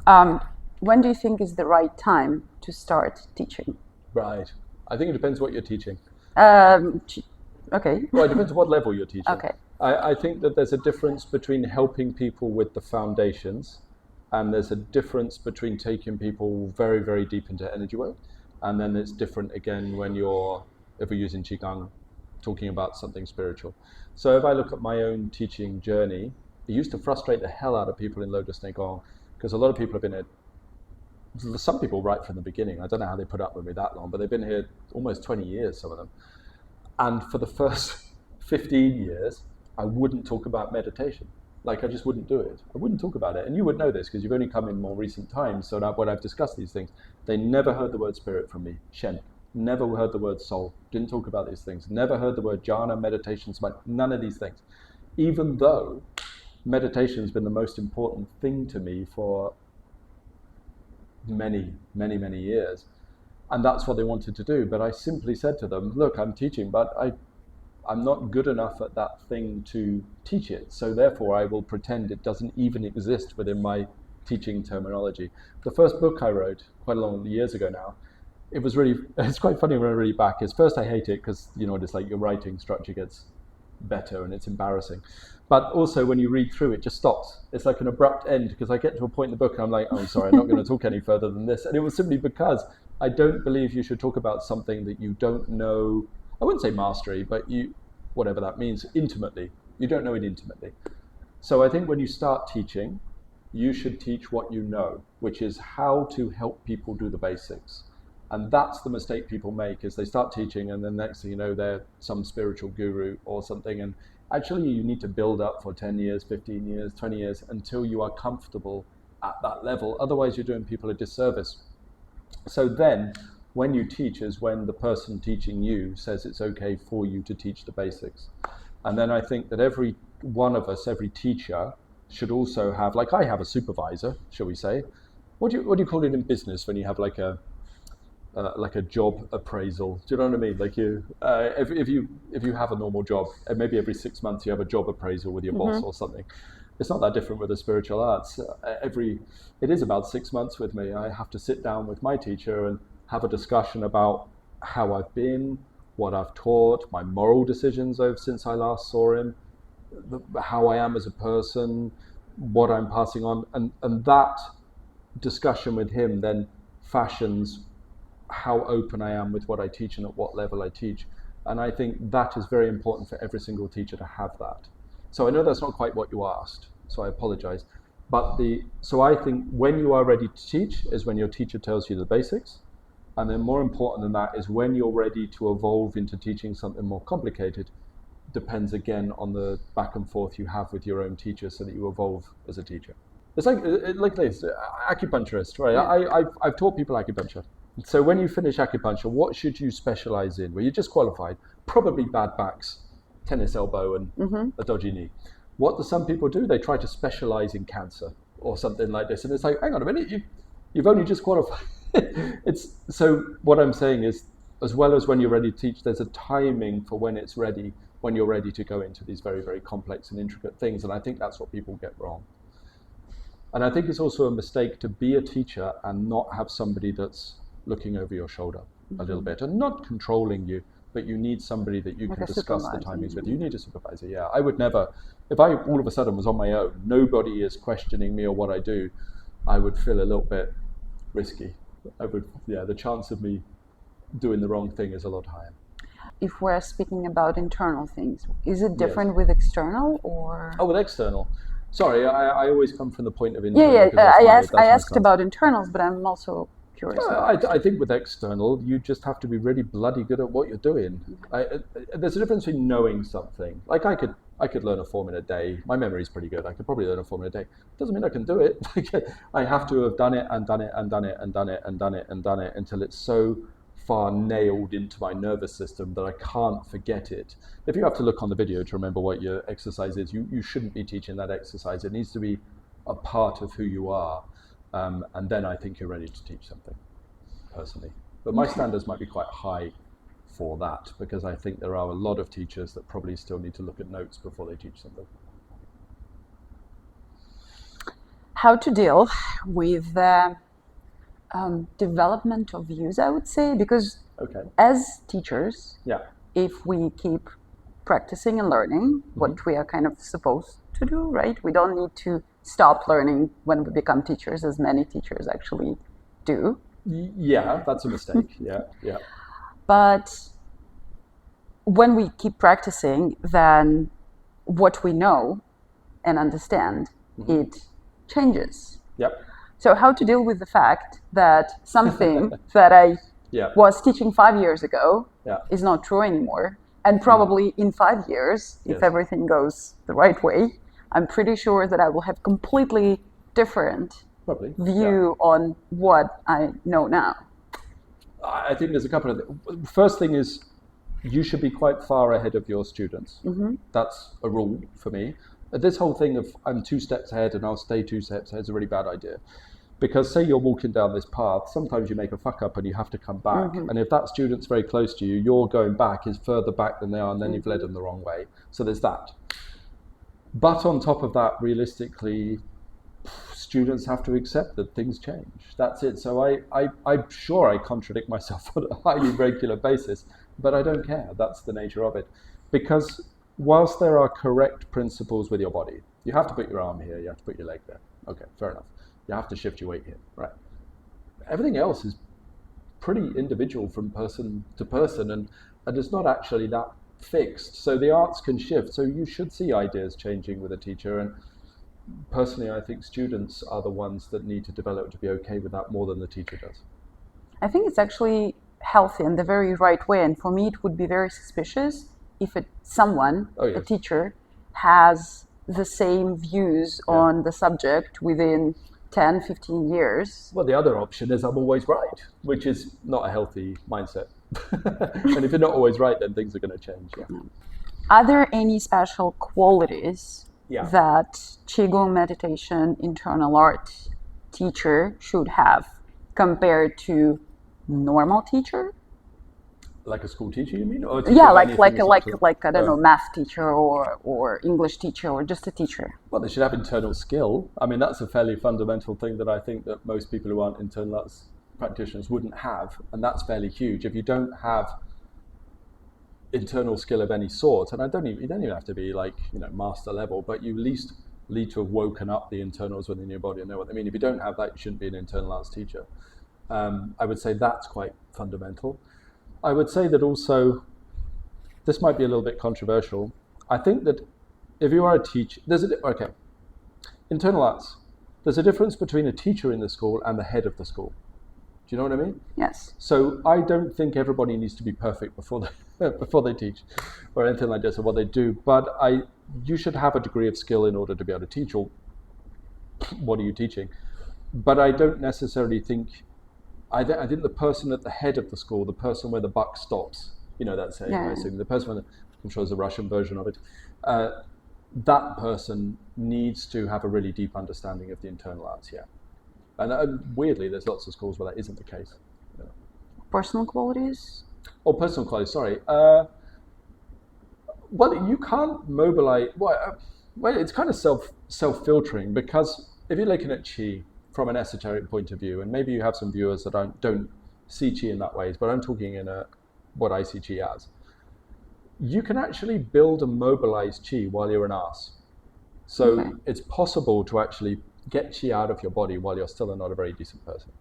When do you think is the right time to start teaching? Right. I think it depends what you're teaching. Um, okay. Well, it depends on what level you're teaching. Okay. I think that there's a difference between helping people with the foundations, and there's a difference between taking people very, very deep into energy work. And then it's different again when if we're using Qigong, talking about something spiritual. So if I look at my own teaching journey, it used to frustrate the hell out of people in Lotus Neigong, because a lot of people have been here, some people right from the beginning. I don't know how they put up with me that long, but they've been here almost 20 years, some of them. And for the first 15 years, I wouldn't talk about meditation. Like, I just wouldn't do it. I wouldn't talk about it. And you would know this because you've only come in more recent times. So now when I've discussed these things, they never heard the word spirit from me. Shen. Never heard the word soul. Didn't talk about these things. Never heard the word jhana, meditation, none of these things. Even though meditation has been the most important thing to me for many, many, many years. And that's what they wanted to do. But I simply said to them, look, I'm teaching, but I'm not good enough at that thing to teach it. So therefore, I will pretend it doesn't even exist within my teaching terminology. The first book I wrote, quite a long years ago now, it's quite funny when I read it back. First I hate it because, it's like your writing structure gets better and it's embarrassing. But also when you read through, it just stops. It's like an abrupt end, because I get to a point in the book and I'm like, oh, sorry, I'm not going to talk any further than this. And it was simply because I don't believe you should talk about something that you don't know. I wouldn't say mastery, but whatever that means, intimately. You don't know it intimately. So I think when you start teaching, you should teach what you know, which is how to help people do the basics. And that's the mistake people make, is they start teaching and then next thing you know, they're some spiritual guru or something. And actually you need to build up for 10 years, 15 years, 20 years until you are comfortable at that level. Otherwise you're doing people a disservice. So then when you teach is when the person teaching you says it's okay for you to teach the basics. And then I think that every one of us, every teacher, should also have, like I have a supervisor, shall we say. What do you call it in business when you have like a job appraisal? Do you know what I mean? Like if you have a normal job, and maybe every 6 months you have a job appraisal with your boss or something. It's not that different with the spiritual arts. It is about 6 months with me. I have to sit down with my teacher and have a discussion about how I've been, what I've taught, my moral decisions since I last saw him, how I am as a person, what I'm passing on, and that discussion with him then fashions how open I am with what I teach and at what level I teach. And I think that is very important for every single teacher to have that. So I know that's not quite what you asked, so I apologize. So I think when you are ready to teach is when your teacher tells you the basics. And then more important than that is when you're ready to evolve into teaching something more complicated. Depends again on the back and forth you have with your own teacher so that you evolve as a teacher. It's like this, acupuncturist, right? Yeah. I've taught people acupuncture. So when you finish acupuncture, what should you specialize in? Well, you're just qualified, probably bad backs, tennis elbow, and a dodgy knee. What do some people do? They try to specialize in cancer or something like this. And it's like, hang on a minute, you've only just qualified. So what I'm saying is, as well as when you're ready to teach, there's a timing for when it's ready, when you're ready to go into these very, very complex and intricate things. And I think that's what people get wrong. And I think it's also a mistake to be a teacher and not have somebody that's looking over your shoulder a little bit and not controlling you, but you need somebody that you can discuss the timings with. You need a supervisor, yeah. I would never, if I all of a sudden was on my own, nobody is questioning me or what I do, I would feel a little bit risky. The chance of me doing the wrong thing is a lot higher. If we're speaking about internal things, is it different with external or? Oh, with external. Sorry, I always come from the point of internal. I asked about internals, but I'm also curious. I think with external, you just have to be really bloody good at what you're doing. There's a difference between knowing something. Like I could learn a form in a day. My memory's pretty good. I could probably learn a form in a day. Doesn't mean I can do it. I have to have done it and done it and done it and done it and done it and done it until it's so far nailed into my nervous system that I can't forget it. If you have to look on the video to remember what your exercise is, you shouldn't be teaching that exercise. It needs to be a part of who you are. And then I think you're ready to teach something, personally. But my standards might be quite high for that, because I think there are a lot of teachers that probably still need to look at notes before they teach something. how to deal with the development of views, I would say, because Okay. as teachers, Yeah. if we keep practicing and learning what we are kind of supposed to do, right? We don't need to stop learning when we become teachers, as many teachers actually do. Yeah, that's a mistake. Yeah, yeah. But when we keep practicing, then what we know and understand, it changes. Yep. So how to deal with the fact that something that I Yeah. was teaching 5 years ago Yeah. is not true anymore. And probably in 5 years, if Yes. everything goes the right way, I'm pretty sure that I will have completely different Probably. view on what I know now. I think there's a couple of. First thing is, you should be quite far ahead of your students. That's a rule for me. This whole thing of I'm 2 steps ahead and I'll stay 2 steps ahead is a really bad idea. Because say you're walking down this path, sometimes you make a fuck up and you have to come back. And if that student's very close to you, your going back is further back than they are, and then you've led them the wrong way. So there's that. But on top of that, realistically, students have to accept that things change. That's it. So I'm sure I contradict myself on a highly regular basis, but I don't care. That's the nature of it. Because whilst there are correct principles with your body, you have to put your arm here, you have to put your leg there. Okay, fair enough. You have to shift your weight here, right? Everything else is pretty individual from person to person, and it's not actually that fixed. So the arts can shift. So you should see ideas changing with a teacher. And personally, I think students are the ones that need to develop to be okay with that more than the teacher does. I think it's actually healthy and the very right way. And for me, it would be very suspicious if someone, a teacher, has the same views on the subject within 10, 15 years. Well, the other option is I'm always right, which is not a healthy mindset. And if you're not always right, then things are going to change. Yeah. Are there any special qualities that Qigong meditation internal art teacher should have compared to normal teacher? Like a school teacher, you mean? Or like I don't know, math teacher or English teacher or just a teacher. Well, they should have internal skill. I mean, that's a fairly fundamental thing that I think that most people who aren't internal arts practitioners wouldn't have, and that's fairly huge. If you don't have internal skill of any sort, and you don't even have to be like, master level, but you at least need to have woken up the internals within your body and know what they mean. If you don't have that, you shouldn't be an internal arts teacher. I would say that's quite fundamental. I would say that also, this might be a little bit controversial. I think that if you are a teacher, internal arts, there's a difference between a teacher in the school and the head of the school. Do you know what I mean? Yes. So I don't think everybody needs to be perfect before they teach or anything like this or what they do, but you should have a degree of skill in order to be able to teach, or what are you teaching? But I don't necessarily think, I think the person at the head of the school, the person where the buck stops, that saying, I assume, the person, I'm sure there's a Russian version of it, that person needs to have a really deep understanding of the internal arts, And weirdly, there's lots of schools where that isn't the case. Personal qualities? Oh, personal qualities, sorry. Well, you can't mobilize, well, it's kind of self-filtering, because if you're looking at Qi from an esoteric point of view, and maybe you have some viewers that don't see Qi in that way, but I'm talking in what I see Qi as. You can actually build and mobilize Qi while you're an arse. So it's possible to actually get Qi out of your body while you're still not a very decent person,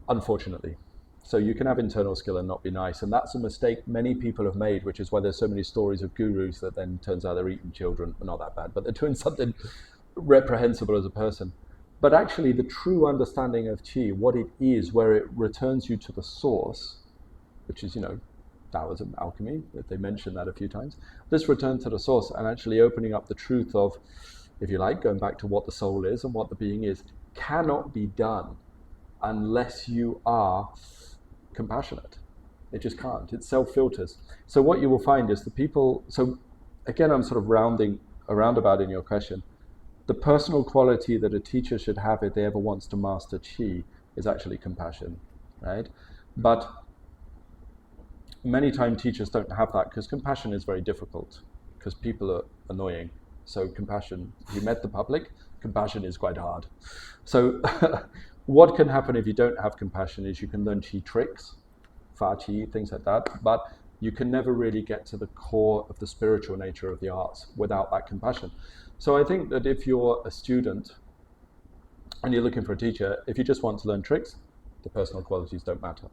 unfortunately. So you can have internal skill and not be nice, and that's a mistake many people have made, which is why there's so many stories of gurus that then turns out they're eating children. Well, not that bad, but they're doing something reprehensible as a person. But actually, the true understanding of Qi, what it is, where it returns you to the source, which is, Taoism, alchemy, they mentioned that a few times. This return to the source and actually opening up the truth of, if you like, going back to what the soul is and what the being is, cannot be done unless you are compassionate. It just can't. It self-filters. So what you will find is the people, so again, I'm sort of rounding around about in your question. The personal quality that a teacher should have if they ever wants to master Qi is actually compassion, right? But many times teachers don't have that because compassion is very difficult because people are annoying. So compassion, if you met the public, compassion is quite hard. So what can happen if you don't have compassion is you can learn chi tricks, fa chi, things like that, but you can never really get to the core of the spiritual nature of the arts without that compassion. So I think that if you're a student and you're looking for a teacher, if you just want to learn tricks, the personal qualities don't matter.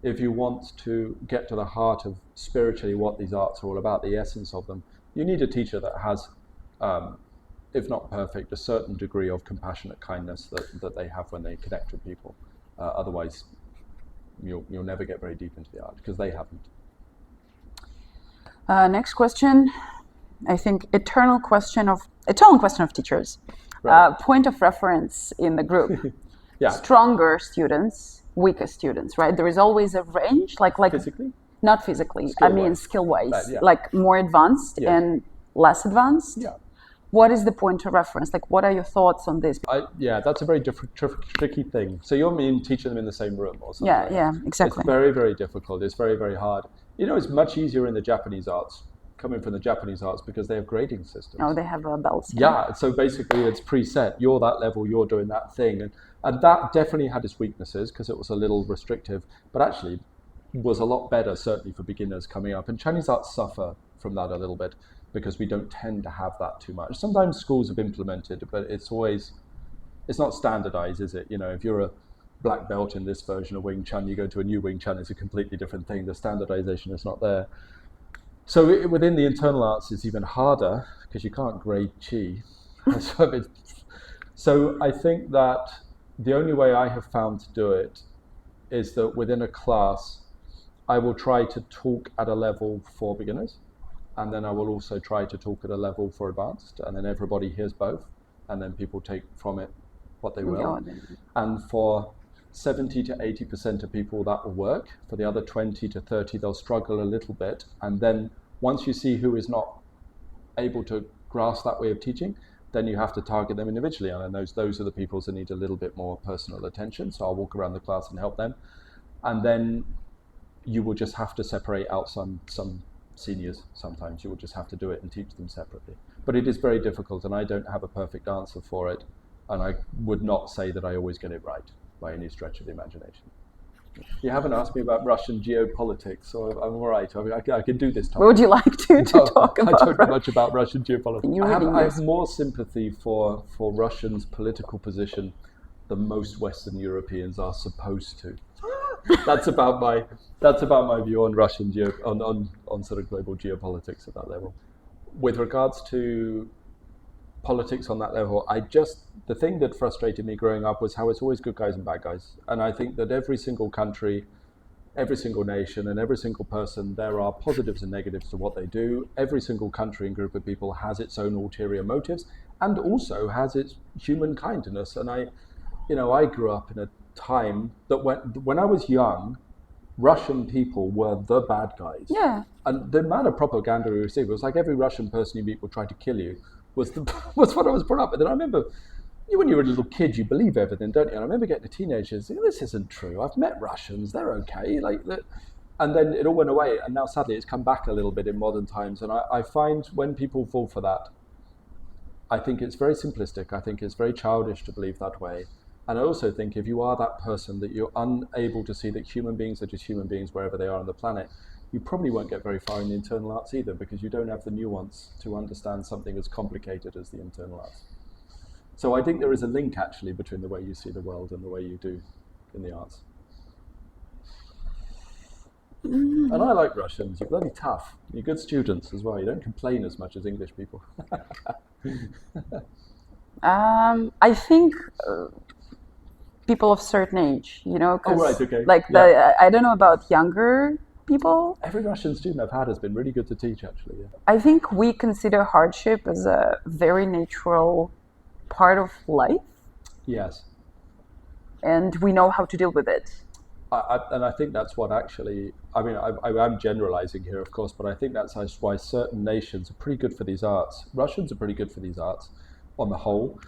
If you want to get to the heart of spiritually what these arts are all about, the essence of them, you need a teacher that has, if not perfect, a certain degree of compassionate kindness that they have when they connect with people. Otherwise, you'll never get very deep into the art because they haven't. Next question, I think eternal question of teachers. Right. Point of reference in the group. Yeah. Stronger students, weaker students, right? There is always a range, like physically? Not physically. Skill-wise. I mean skill-wise, right, yeah. Like more advanced and less advanced. Yeah. What is the point of reference? Like, what are your thoughts on this? That's a very tricky thing. So you mean teaching them in the same room or something? Yeah, exactly. It's very, very difficult. It's very, very hard. It's much easier in the Japanese arts, coming from the Japanese arts, because they have grading systems. Oh, they have belts. Yeah, so basically it's preset. You're that level, you're doing that thing. And that definitely had its weaknesses because it was a little restrictive, but actually was a lot better, certainly for beginners coming up. And Chinese arts suffer from that a little bit because we don't tend to have that too much. Sometimes schools have implemented, but it's not standardized, is it? If you're a black belt in this version of Wing Chun, you go to a new Wing Chun, it's a completely different thing. The standardization is not there. So within the internal arts, it's even harder because you can't grade chi. So I think that the only way I have found to do it is that within a class, I will try to talk at a level for beginners, and then I will also try to talk at a level for advanced, and then everybody hears both, and then people take from it what they will. And for 70 to 80% of people, that will work. For the other 20 to 30, they'll struggle a little bit. And then once you see who is not able to grasp that way of teaching, then you have to target them individually. And those are the people that need a little bit more personal attention. So I'll walk around the class and help them. And then you will just have to separate out some seniors. Sometimes you will just have to do it and teach them separately. But it is very difficult, and I don't have a perfect answer for it. And I would not say that I always get it right by any stretch of the imagination. You haven't asked me about Russian geopolitics, so I'm all right. I can do this topic. What would you like to talk about? I don't know much about Russian geopolitics. I have more sympathy for Russian's political position than most Western Europeans are supposed to. That's about my view on Russian on sort of global geopolitics at that level. With regards to politics on that level, the thing that frustrated me growing up was how it's always good guys and bad guys. And I think that every single country, every single nation, and every single person, there are positives and negatives to what they do. Every single country and group of people has its own ulterior motives and also has its human kindness. And I grew up in a time that when I was young, Russian people were the bad guys. Yeah. And the amount of propaganda we received, it was like every Russian person you meet will try to kill you, was what I was brought up with. And I remember, when you were a little kid, you believe everything, don't you? And I remember getting to teenagers, this isn't true. I've met Russians, they're okay. And then it all went away. And now, sadly, it's come back a little bit in modern times. And I find when people fall for that, I think it's very simplistic. I think it's very childish to believe that way. And I also think if you are that person that you're unable to see that human beings are just human beings wherever they are on the planet, you probably won't get very far in the internal arts either, because you don't have the nuance to understand something as complicated as the internal arts. So I think there is a link actually between the way you see the world and the way you do in the arts. And I like Russians. You're bloody tough. You're good students as well. You don't complain as much as English people. I think people of certain age, Oh, right, okay. I don't know about younger people. Every Russian student I've had has been really good to teach, actually. Yeah. I think we consider hardship as a very natural part of life. Yes. And we know how to deal with it. And I think that's what actually, I'm generalizing here, of course, but I think that's why certain nations are pretty good for these arts. Russians are pretty good for these arts on the whole.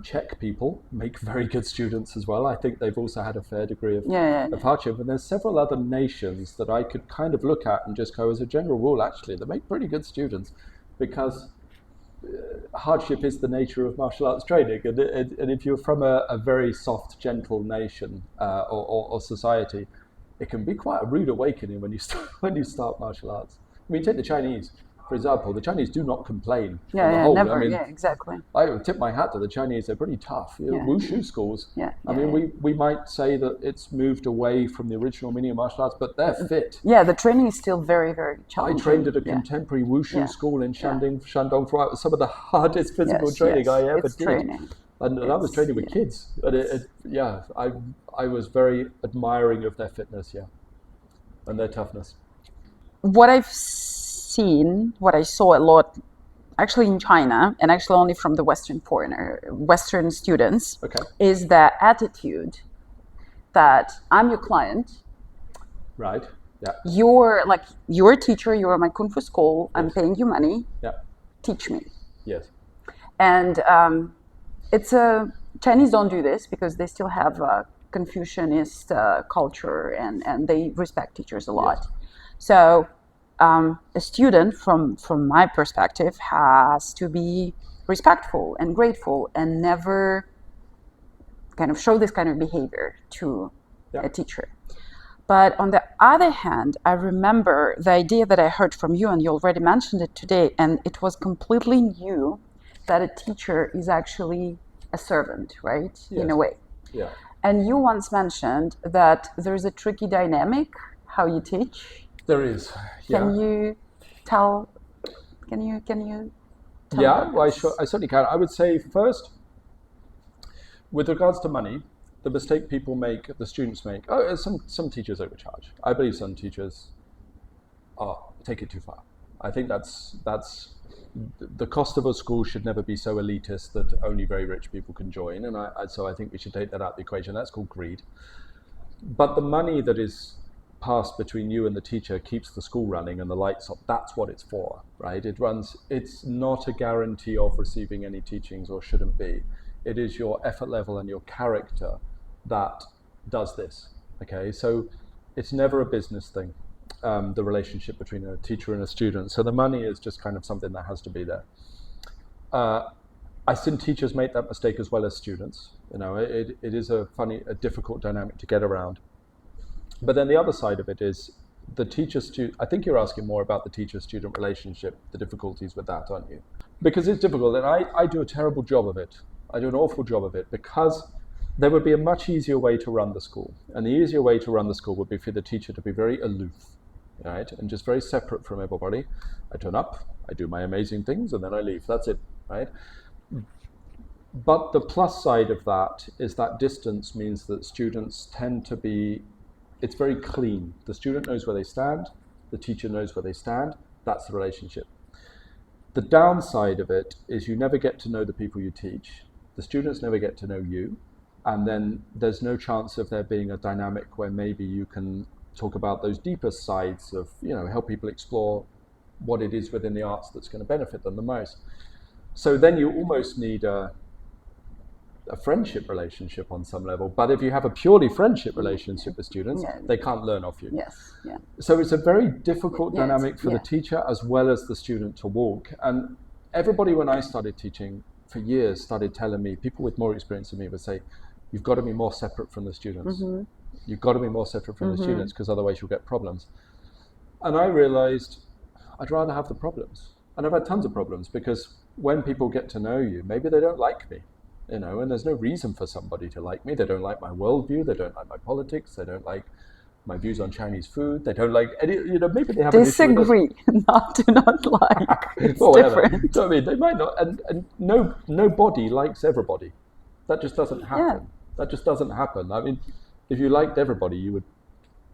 Czech people make very good students as well. I think they've also had a fair degree of hardship. And there's several other nations that I could kind of look at and just go, as a general rule, actually, they make pretty good students, because hardship is the nature of martial arts training, and if you're from a very soft, gentle nation or society, it can be quite a rude awakening when you start martial arts. I mean, take the Chinese, for example. The Chinese do not complain. Never. I mean, exactly. I would tip my hat to the Chinese. They're pretty tough. Wushu schools. We might say that it's moved away from the original meaning of martial arts, but they're fit. Yeah, the training is still very, very challenging. I trained at a contemporary Wushu school in Shandong for some of the hardest physical training I ever did. Training. And I was training with kids. And I was very admiring of their fitness, and their toughness. What I saw a lot, actually in China, and actually only from the Western students, is that attitude that I'm your client. Right. Yeah. You're a teacher. You're my kung fu school. I'm paying you money. Yeah. Teach me. Yes. And Chinese don't do this because they still have a Confucianist culture and they respect teachers a lot. Yes. So a student, from my perspective, has to be respectful and grateful and never kind of show this kind of behavior to a teacher. But on the other hand, I remember the idea that I heard from you, and you already mentioned it today, and it was completely new, that a teacher is actually a servant, right? Yes. In a way. Yeah. And you once mentioned that there's a tricky dynamic how you teach. There is. Yeah. Can you tell? Can you tell? Yeah, well, I certainly can. I would say first, with regards to money, the mistake people make, the students make. Some teachers overcharge. I believe some teachers take it too far. I think that's the cost of a school should never be so elitist that only very rich people can join, and so I think we should take that out of the equation. That's called greed. But the money that is passed between you and the teacher keeps the school running and the lights on. That's what it's for, right? It's not a guarantee of receiving any teachings, or shouldn't be. It is your effort level and your character that does this, okay? So it's never a business thing, the relationship between a teacher and a student. So the money is just kind of something that has to be there. I've seen teachers make that mistake as well as students. It is a difficult dynamic to get around. But then the other side of it is the teacher-student. I think you're asking more about the teacher-student relationship, the difficulties with that, aren't you? Because it's difficult, and I do a terrible job of it. I do an awful job of it, because there would be a much easier way to run the school. And the easier way to run the school would be for the teacher to be very aloof, right? And just very separate from everybody. I turn up, I do my amazing things, and then I leave. That's it, right? But the plus side of that is that distance means that students tend to be, it's very clean. The student knows where they stand, the teacher knows where they stand. That's the relationship. The downside of it is you never get to know the people you teach. The students never get to know you. And then there's no chance of there being a dynamic where maybe you can talk about those deeper sides of, help people explore what it is within the arts that's going to benefit them the most. So then you almost need a friendship relationship on some level. But if you have a purely friendship relationship with students, they can't learn off you. Yes. Yeah. So it's a very difficult dynamic for the teacher as well as the student to walk. And everybody, when I started teaching for years, started telling me, people with more experience than me would say, you've got to be more separate from the students. Mm-hmm. You've got to be more separate from the students, because otherwise you'll get problems. And I realized I'd rather have the problems. And I've had tons of problems, because when people get to know you, maybe they don't like me, and there's no reason for somebody to like me. They don't like my worldview. They don't like my politics. They don't like my views on Chinese food. They don't like any, maybe they have disagree, not like. It's different. I mean, they might not, and nobody likes everybody. That just doesn't happen. Yeah. That just doesn't happen. I mean, if you liked everybody,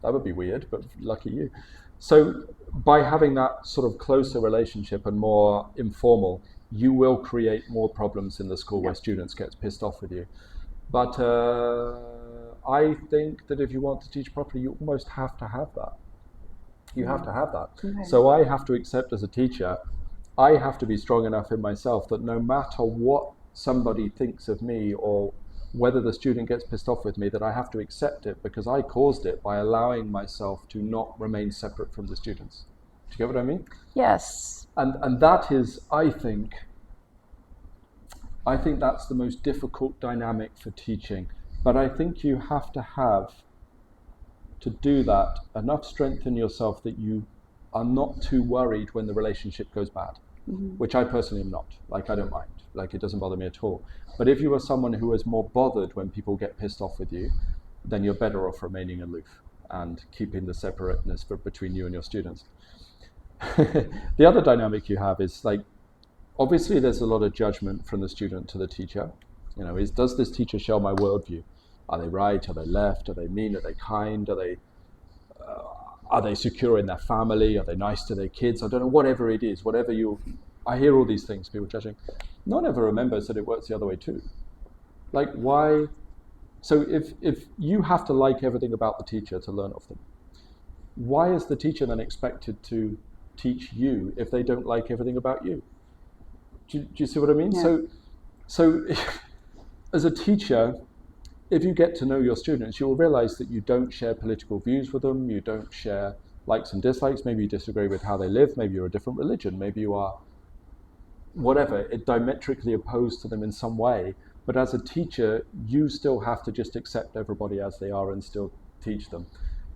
that would be weird, but lucky you. So by having that sort of closer relationship and more informal, you will create more problems in the school where students get pissed off with you. But I think that if you want to teach properly, you almost have to have that. You have to have that. Okay. So I have to accept as a teacher, I have to be strong enough in myself that no matter what somebody thinks of me or whether the student gets pissed off with me, that I have to accept it because I caused it by allowing myself to not remain separate from the students. Do you get what I mean? Yes. And that is, I think, I think that's the most difficult dynamic for teaching. But I think you have to have, to do that, enough strength in yourself that you are not too worried when the relationship goes bad, which I personally am not. Like, I don't mind. Like, it doesn't bother me at all. But if you are someone who is more bothered when people get pissed off with you, then you're better off remaining aloof and keeping the separateness between you and your students. The other dynamic you have is, like, obviously there's a lot of judgment from the student to the teacher. You know, does this teacher share my worldview? Are they right? Are they left? Are they mean? Are they kind? Are they secure in their family? Are they nice to their kids? I don't know, whatever it is, I hear all these things, people judging. No one ever remembers that it works the other way too. Like, why? So if you have to like everything about the teacher to learn off them, why is the teacher then expected to teach you if they don't like everything about you? Do you see what I mean? Yeah. So as a teacher, if you get to know your students, you will realize that you don't share political views with them, you don't share likes and dislikes, maybe you disagree with how they live, maybe you're a different religion, maybe you are whatever, diametrically opposed to them in some way. But as a teacher, you still have to just accept everybody as they are and still teach them.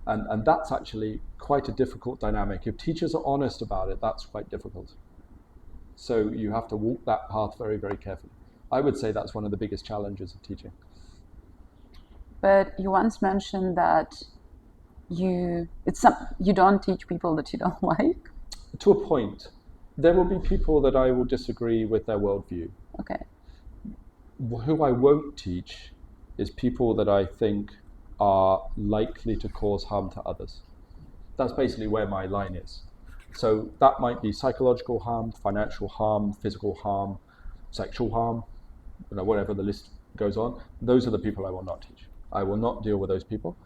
And that's actually quite a difficult dynamic. If teachers are honest about it, that's quite difficult. So you have to walk that path very, very carefully. I would say that's one of the biggest challenges of teaching. But you once mentioned that you don't teach people that you don't like. To a point. There will be people that I will disagree with their worldview. Okay. Who I won't teach is people that I think are likely to cause harm to others. That's basically where my line is. So that might be psychological harm, financial harm, physical harm, sexual harm, whatever the list goes on. Those are the people I will not teach. I will not deal with those people.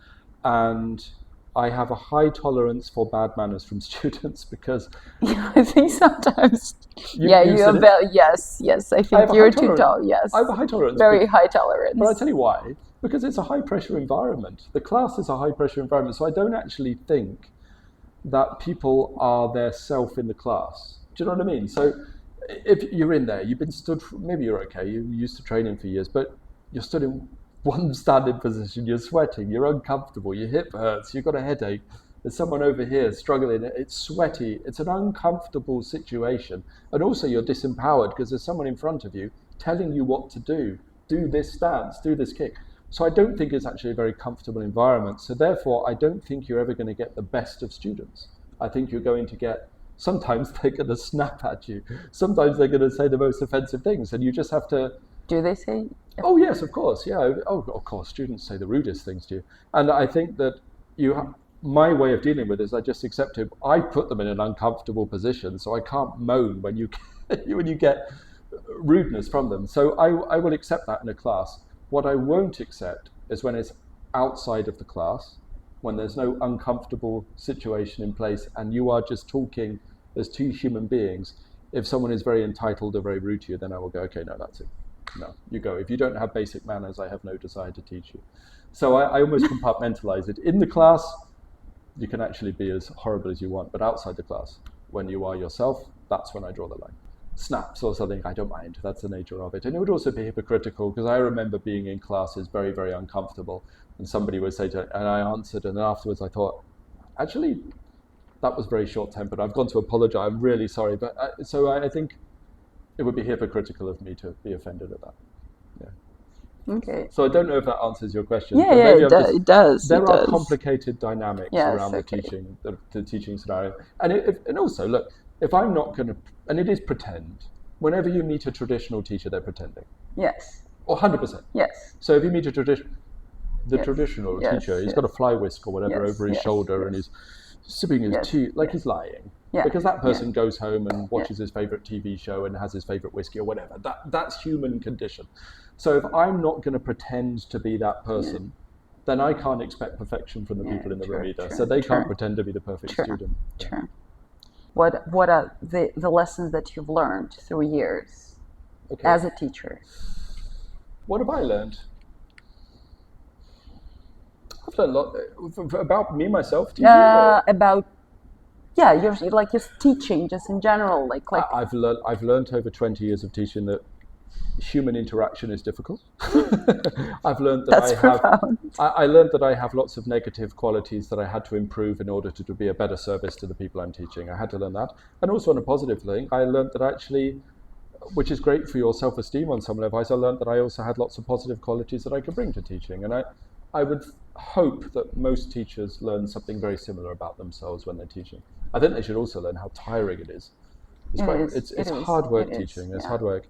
And I have a high tolerance for bad manners from students because... Yeah, I think sometimes... Yes, I think you're too tall, yes. I have a high tolerance. Very high tolerance. But I'll tell you why. Because it's a high-pressure environment. The class is a high-pressure environment, so I don't actually think that people are their self in the class. Do you know what I mean? So if you're in there, you've been stood... maybe you're okay, you're used to training for years, but you're stood in one standing position, you're sweating, you're uncomfortable, your hip hurts, you've got a headache, there's someone over here struggling, it's sweaty, it's an uncomfortable situation. And also you're disempowered because there's someone in front of you telling you what to do this stance, do this kick. So I don't think it's actually a very comfortable environment. So therefore, I don't think you're ever going to get the best of students. I think you're going to get, sometimes they're going to snap at you, sometimes they're going to say the most offensive things, and you just have to... Do they say? Oh yes, of course, yeah. Oh, of course, students say the rudest things to you. And I think that my way of dealing with it is I just accept it. I put them in an uncomfortable position, so I can't moan when you get rudeness from them. So I will accept that in a class. What I won't accept is when it's outside of the class, when there's no uncomfortable situation in place and you are just talking as two human beings. If someone is very entitled or very rude to you, then I will go, okay, no, that's it. No, you go. If you don't have basic manners, I have no desire to teach you. So I almost compartmentalize it. In the class, you can actually be as horrible as you want, but outside the class, when you are yourself, that's when I draw the line. Snaps or something, I don't mind. That's the nature of it. And it would also be hypocritical because I remember being in classes very, very uncomfortable, and somebody would say and I answered, and then afterwards I thought, actually, that was very short-tempered. I've gone to apologize. I'm really sorry. But so I think it would be hypocritical of me to be offended at that. Yeah. Okay. So I don't know if that answers your question. Yeah, it does. There are complicated dynamics around the teaching scenario. And also, look, if I'm not going to, and it is pretend, whenever you meet a traditional teacher, they're pretending. Yes. Or 100%. Yes. So if you meet a traditional teacher, he's got a fly whisk or whatever over his shoulder and he's sipping his tea, like he's lying. Yeah. Because that person goes home and watches his favorite TV show and has his favorite whiskey or whatever. That's human condition. So if I'm not going to pretend to be that person, then I can't expect perfection from the people in the room either. So they can't pretend to be the perfect student. True. What are the lessons that you've learned through years as a teacher? What have I learned? I've learned a lot about me, myself, teaching. You're like just teaching, just in general, like. I've learned over 20 years of teaching that human interaction is difficult. I've learned that That's profound. I learned that I have lots of negative qualities that I had to improve in order to be a better service to the people I'm teaching. I had to learn that. And also on a positive thing, I learned that actually, which is great for your self-esteem on some level, I learned that I also had lots of positive qualities that I could bring to teaching. And I would hope that most teachers learn something very similar about themselves when they're teaching. I think they should also learn how tiring it is. It's hard work teaching. It's hard work.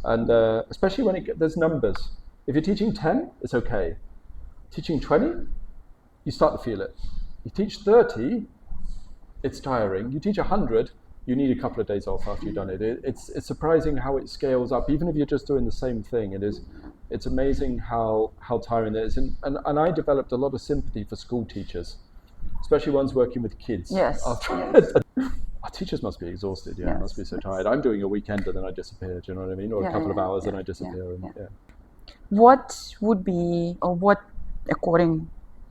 And especially when there's numbers. If you're teaching 10, it's okay. Teaching 20, you start to feel it. You teach 30, it's tiring. You teach 100, you need a couple of days off after you've done it. It's surprising how it scales up. Even if you're just doing the same thing, it's amazing how tiring it is. And I developed a lot of sympathy for school teachers, especially ones working with kids. Yes. Our teachers must be exhausted, yes, must be so tired. I'm doing a weekend and then I disappear, do you know what I mean? Or a couple of hours and I disappear. What would be, or what, according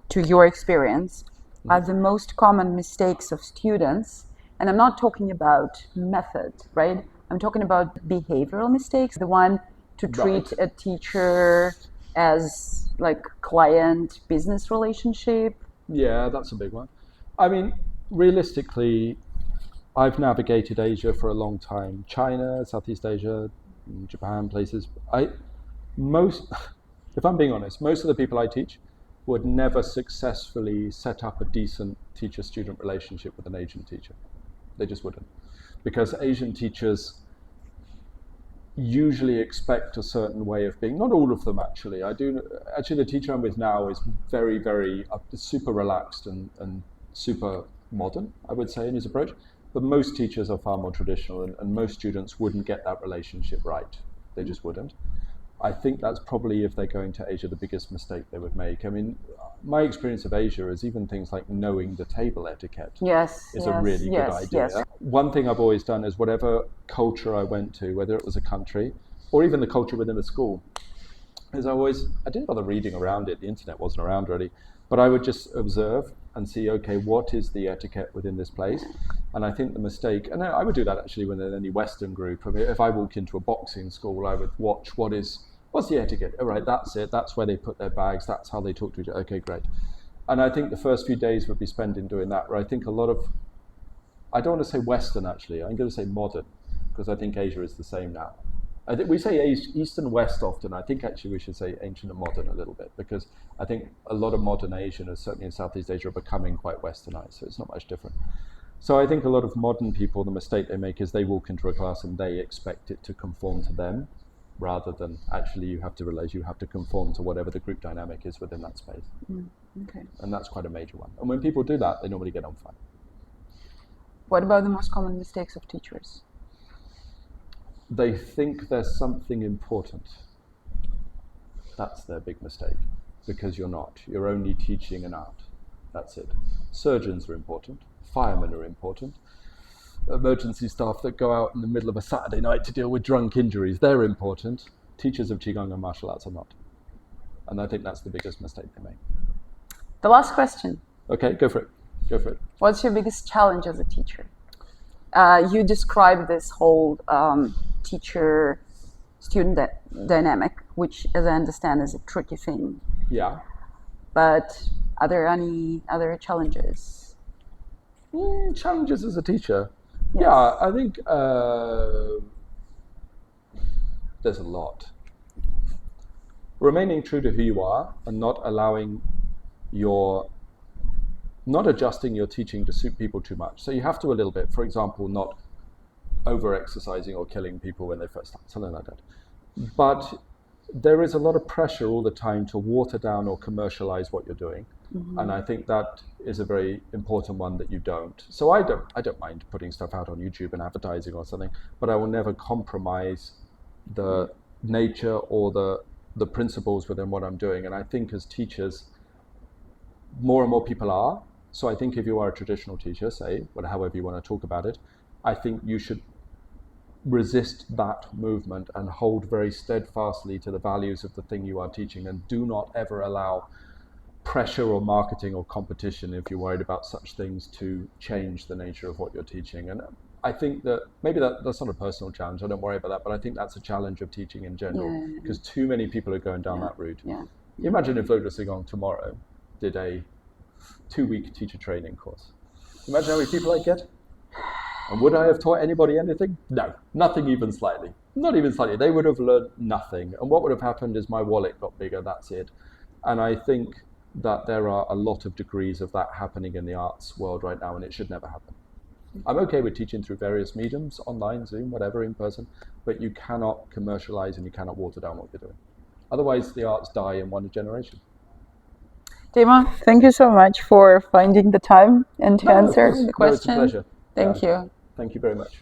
to your experience, are the most common mistakes of students? And I'm not talking about method, right? I'm talking about behavioral mistakes, the one to treat a teacher as like client business relationship. Yeah, that's a big one. I mean, realistically, I've navigated Asia for a long time. China, Southeast Asia, Japan, places. If I'm being honest, most of the people I teach would never successfully set up a decent teacher-student relationship with an Asian teacher. They just wouldn't. Because Asian teachers usually expect a certain way of being. Not all of them, actually. Actually, the teacher I'm with now is very, very super relaxed and super modern, I would say, in his approach. But most teachers are far more traditional, and most students wouldn't get that relationship right. They just wouldn't. I think that's probably, if they're going to Asia, the biggest mistake they would make. I mean, my experience of Asia is even things like knowing the table etiquette is a really good idea. Yes. One thing I've always done is whatever culture I went to, whether it was a country or even the culture within a school, is I didn't bother reading around it. The internet wasn't around really, but I would just observe and see, okay, what is the etiquette within this place? And I think the mistake, and I would do that actually when in any Western group. I mean, if I walk into a boxing school, I would watch what's the etiquette? All right, that's it. That's where they put their bags. That's how they talk to each other. Okay, great. And I think the first few days would be spent in doing that, where I think a lot of, I don't want to say Western actually, I'm going to say modern, because I think Asia is the same now. I think we say East and West often. I think actually we should say ancient and modern a little bit, because I think a lot of modern Asian, certainly in Southeast Asia, are becoming quite Westernized, so it's not much different. So I think a lot of modern people, the mistake they make is they walk into a class and they expect it to conform to them, rather than actually you have to realize you have to conform to whatever the group dynamic is within that space. Okay. And that's quite a major one. And when people do that, they normally get on fine. What about the most common mistakes of teachers? They think there's something important. That's their big mistake, because you're not. You're only teaching an art. That's it. Surgeons are important. Firemen are important. Emergency staff that go out in the middle of a Saturday night to deal with drunk injuries, they're important. Teachers of Qigong and martial arts are not. And I think that's the biggest mistake they make. The last question. Okay, go for it. What's your biggest challenge as a teacher? You described this whole teacher-student dynamic, which, as I understand, is a tricky thing. Yeah. But are there any other challenges? Challenges as a teacher? Yes. Yeah, I think there's a lot. Remaining true to who you are and not adjusting your teaching to suit people too much. So you have to a little bit, for example, not over-exercising or killing people when they first start, something like that. But there is a lot of pressure all the time to water down or commercialize what you're doing. Mm-hmm. And I think that is a very important one that you don't. So I don't mind putting stuff out on YouTube and advertising or something, but I will never compromise the nature or the principles within what I'm doing. And I think as teachers, more and more people are. So I think if you are a traditional teacher, say, however you want to talk about it, I think you should resist that movement and hold very steadfastly to the values of the thing you are teaching, and do not ever allow pressure or marketing or competition, if you're worried about such things, to change the nature of what you're teaching. And I think that maybe that's not a personal challenge. I don't worry about that, but I think that's a challenge of teaching in general, because too many people are going down that route. Imagine if Lotus Singong tomorrow did a 2-week teacher training course. Imagine how many people I'd get. And would I have taught anybody anything? No, nothing even slightly. Not even slightly. They would have learned nothing. And what would have happened is my wallet got bigger, that's it. And I think that there are a lot of degrees of that happening in the arts world right now, and it should never happen. I'm okay with teaching through various mediums, online, Zoom, whatever, in person, but you cannot commercialize and you cannot water down what you're doing. Otherwise, the arts die in one generation. Damo, thank you so much for finding the time and to answer the question. No, it's a pleasure. Thank you. Thank you very much.